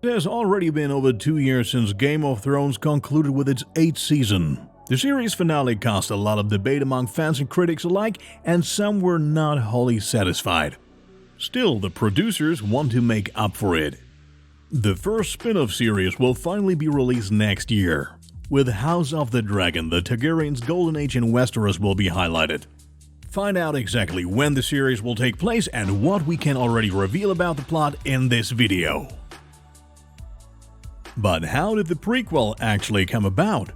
has already been over 2 years since Game of Thrones concluded with its 8th season. The series finale caused a lot of debate among fans and critics alike, and some were not wholly satisfied. Still, the producers want to make up for it. The first spin-off series will finally be released next year. With House of the Dragon, the Targaryens' golden age in Westeros will be highlighted. Find out exactly when the series will take place and what we can already reveal about the plot in this video. But how did the prequel actually come about?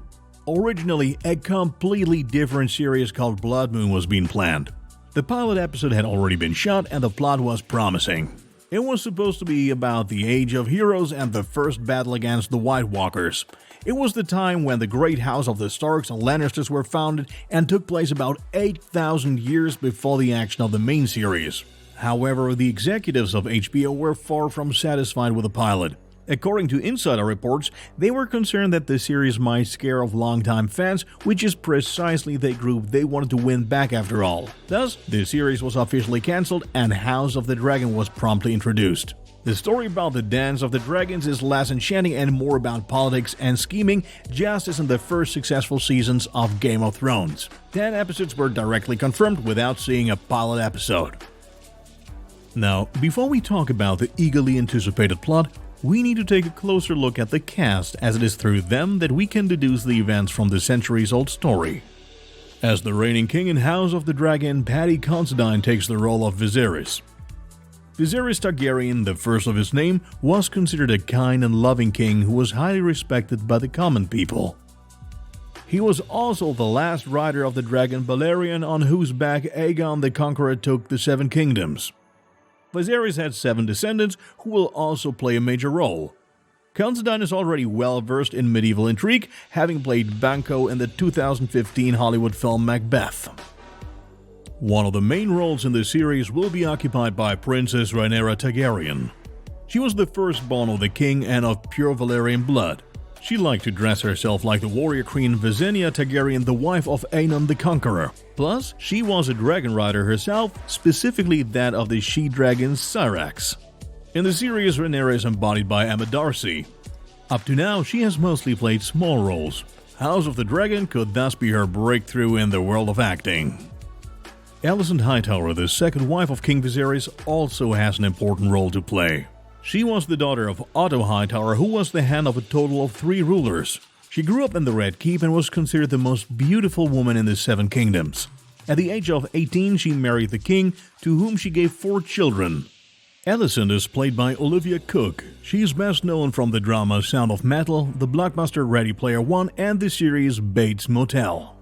Originally, a completely different series called Blood Moon was being planned. The pilot episode had already been shot and the plot was promising. It was supposed to be about the Age of Heroes and the first battle against the White Walkers. It was the time when the great house of the Starks and Lannisters were founded and took place about 8,000 years before the action of the main series. However, the executives of HBO were far from satisfied with the pilot. According to insider reports, they were concerned that the series might scare off longtime fans, which is precisely the group they wanted to win back after all. Thus, the series was officially cancelled and House of the Dragon was promptly introduced. The story about the Dance of the Dragons is less enchanting and more about politics and scheming, just as in the first successful seasons of Game of Thrones. 10 episodes were directly confirmed without seeing a pilot episode. Now, before we talk about the eagerly anticipated plot, we need to take a closer look at the cast, as it is through them that we can deduce the events from the centuries-old story. As the reigning king in House of the Dragon, Paddy Considine takes the role of Viserys. Viserys Targaryen, the first of his name, was considered a kind and loving king who was highly respected by the common people. He was also the last rider of the dragon Balerion, on whose back Aegon the Conqueror took the Seven Kingdoms. Viserys had 7 descendants who will also play a major role. Considine is already well versed in medieval intrigue, having played Banquo in the 2015 Hollywood film Macbeth. One of the main roles in the series will be occupied by Princess Rhaenyra Targaryen. She was the firstborn of the king and of pure Valyrian blood. She liked to dress herself like the warrior queen Visenya Targaryen, the wife of Aegon the Conqueror. Plus, she was a dragon rider herself, specifically that of the she-dragon Syrax. In the series, Rhaenyra is embodied by Emma Darcy. Up to now, she has mostly played small roles. House of the Dragon could thus be her breakthrough in the world of acting. Alicent Hightower, the second wife of King Viserys, also has an important role to play. She was the daughter of Otto Hightower, who was the hand of a total of 3 rulers. She grew up in the Red Keep and was considered the most beautiful woman in the Seven Kingdoms. At the age of 18, she married the king, to whom she gave 4 children. Alicent is played by Olivia Cooke. She is best known from the drama Sound of Metal, the blockbuster Ready Player One, and the series Bates Motel.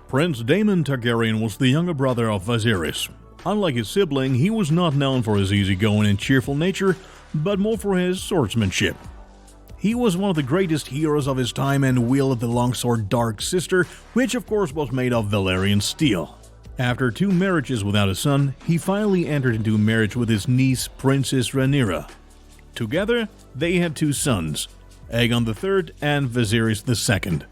Prince Daemon Targaryen was the younger brother of Viserys. Unlike his sibling, he was not known for his easygoing and cheerful nature, but more for his swordsmanship. He was one of the greatest heroes of his time and wielded the longsword Dark Sister, which of course was made of Valyrian steel. After 2 marriages without a son, he finally entered into marriage with his niece, Princess Rhaenyra. Together, they had 2 sons, Aegon III and Viserys II.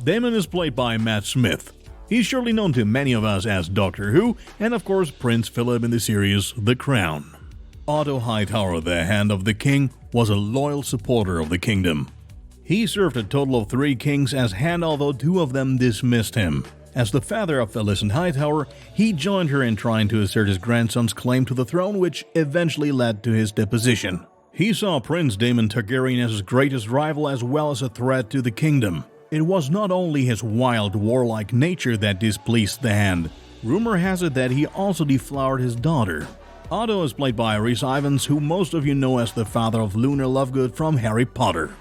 Daemon is played by Matt Smith. He's surely known to many of us as Doctor Who, and of course Prince Philip in the series The Crown. Otto Hightower, the Hand of the King, was a loyal supporter of the kingdom. He served a total of 3 kings as Hand, although 2 of them dismissed him. As the father of Alicent Hightower, he joined her in trying to assert his grandson's claim to the throne, which eventually led to his deposition. He saw Prince Daemon Targaryen as his greatest rival as well as a threat to the kingdom. It was not only his wild, warlike nature that displeased the Hand. Rumor has it that he also deflowered his daughter. Otto is played by Rhys Ifans, who most of you know as the father of Lunar Lovegood from Harry Potter.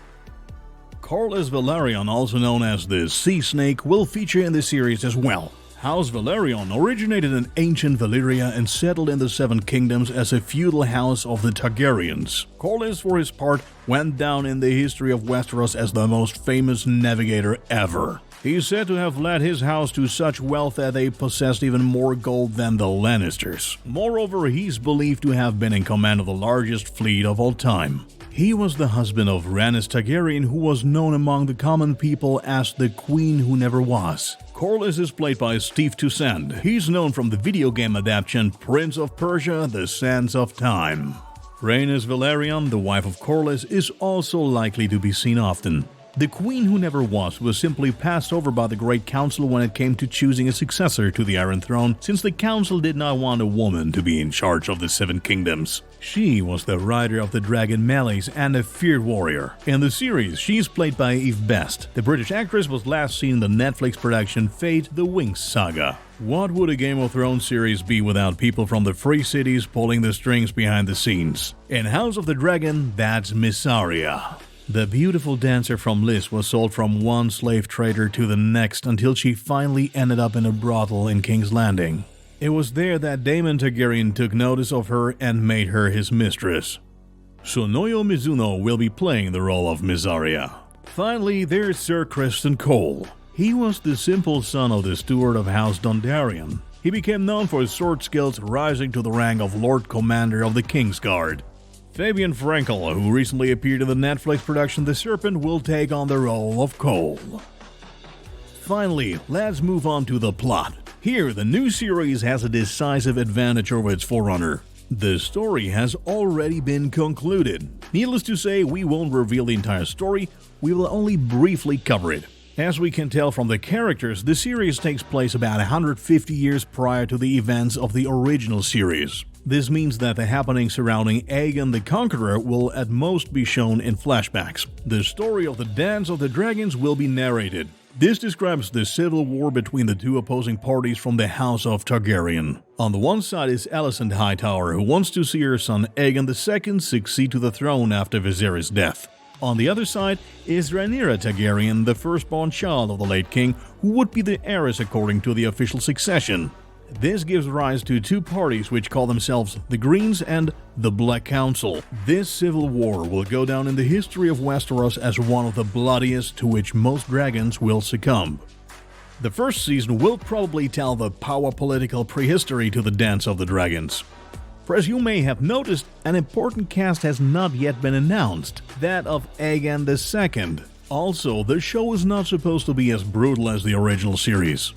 Corlys Velaryon, also known as the Sea Snake, will feature in the series as well. House Velaryon originated in ancient Valyria and settled in the Seven Kingdoms as a feudal house of the Targaryens. Corlys, for his part, went down in the history of Westeros as the most famous navigator ever. He is said to have led his house to such wealth that they possessed even more gold than the Lannisters. Moreover, he is believed to have been in command of the largest fleet of all time. He was the husband of Rhaenys Targaryen, who was known among the common people as the Queen Who Never Was. Corlys is played by Steve Toussaint. He's known from the video game adaptation Prince of Persia: The Sands of Time. Rhaenys Velaryon, the wife of Corlys, is also likely to be seen often. The queen who never was simply passed over by the Great Council when it came to choosing a successor to the Iron Throne, since the council did not want a woman to be in charge of the Seven Kingdoms. She was the rider of the dragon Meleys and a feared warrior. In the series, she's played by Eve Best. The British actress was last seen in the Netflix production Fate: The Winx Saga. What would a Game of Thrones series be without people from the Free Cities pulling the strings behind the scenes? In House of the Dragon, that's Mysaria. The beautiful dancer from Lys was sold from one slave trader to the next until she finally ended up in a brothel in King's Landing. It was there that Daemon Targaryen took notice of her and made her his mistress. Sonoya Mizuno will be playing the role of Mysaria. Finally, there's Sir Criston Cole. He was the simple son of the steward of House Dondarrion. He became known for his sword skills, rising to the rank of Lord Commander of the Kingsguard. Fabian Frankel, who recently appeared in the Netflix production The Serpent, will take on the role of Cole. Finally, let's move on to the plot. Here, the new series has a decisive advantage over its forerunner. The story has already been concluded. Needless to say, we won't reveal the entire story, we will only briefly cover it. As we can tell from the characters, the series takes place about 150 years prior to the events of the original series. This means that the happenings surrounding Aegon the Conqueror will at most be shown in flashbacks. The story of the Dance of the Dragons will be narrated. This describes the civil war between the two opposing parties from the House of Targaryen. On the one side is Alicent Hightower, who wants to see her son Aegon II succeed to the throne after Viserys' death. On the other side is Rhaenyra Targaryen, the firstborn child of the late king, who would be the heiress according to the official succession. This gives rise to two parties which call themselves the Greens and the Black Council. This civil war will go down in the history of Westeros as one of the bloodiest to which most dragons will succumb. The first season will probably tell the power political prehistory to the Dance of the Dragons. For as you may have noticed, an important cast has not yet been announced, that of Aegon II. Also, the show is not supposed to be as brutal as the original series.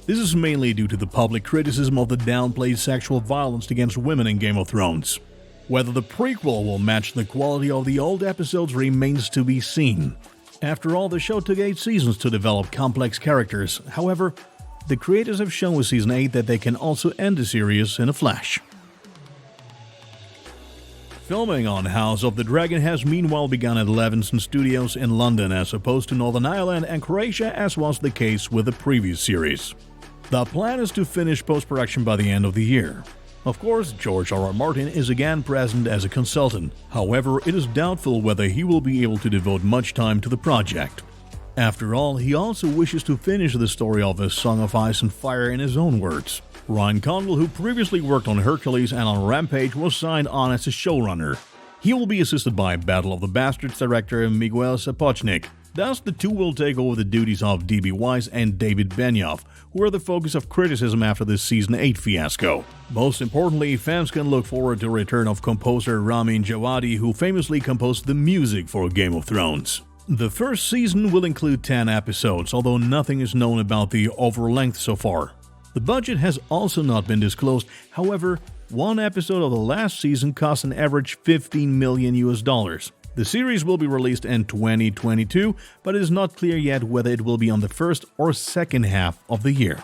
This is mainly due to the public criticism of the downplayed sexual violence against women in Game of Thrones. Whether the prequel will match the quality of the old episodes remains to be seen. After all, the show took 8 seasons to develop complex characters. However, the creators have shown with Season 8 that they can also end the series in a flash. Filming on House of the Dragon has meanwhile begun at Levinson Studios in London as opposed to Northern Ireland and Croatia, as was the case with the previous series. The plan is to finish post-production by the end of the year. Of course, George R.R. Martin is again present as a consultant. However, it is doubtful whether he will be able to devote much time to the project. After all, he also wishes to finish the story of A Song of Ice and Fire in his own words. Ryan Condal, who previously worked on Hercules and on Rampage, was signed on as a showrunner. He will be assisted by Battle of the Bastards director Miguel Sapochnik. Thus, the two will take over the duties of D.B. Weiss and David Benioff, who are the focus of criticism after the Season 8 fiasco. Most importantly, fans can look forward to the return of composer Ramin Djawadi, who famously composed the music for Game of Thrones. The first season will include 10 episodes, although nothing is known about the overall length so far. The budget has also not been disclosed. However, one episode of the last season cost an average $15 million. The series will be released in 2022, but it is not clear yet whether it will be on the first or second half of the year.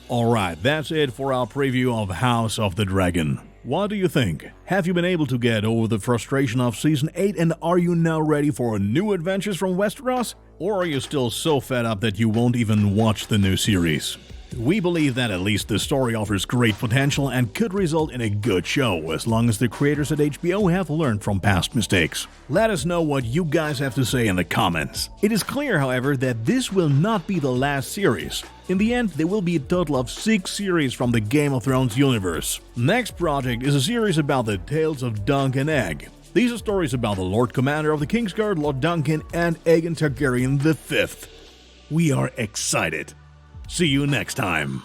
Alright, that's it for our preview of House of the Dragon. What do you think? Have you been able to get over the frustration of Season 8 and are you now ready for new adventures from Westeros? Or are you still so fed up that you won't even watch the new series? We believe that at least the story offers great potential and could result in a good show as long as the creators at HBO have learned from past mistakes. Let us know what you guys have to say in the comments. It is clear, however, that this will not be the last series. In the end, there will be a total of 6 series from the Game of Thrones universe. Next project is a series about the tales of Dunk and Egg. These are stories about the Lord Commander of the Kingsguard, Lord Duncan, and Aegon Targaryen V. We are excited. See you next time.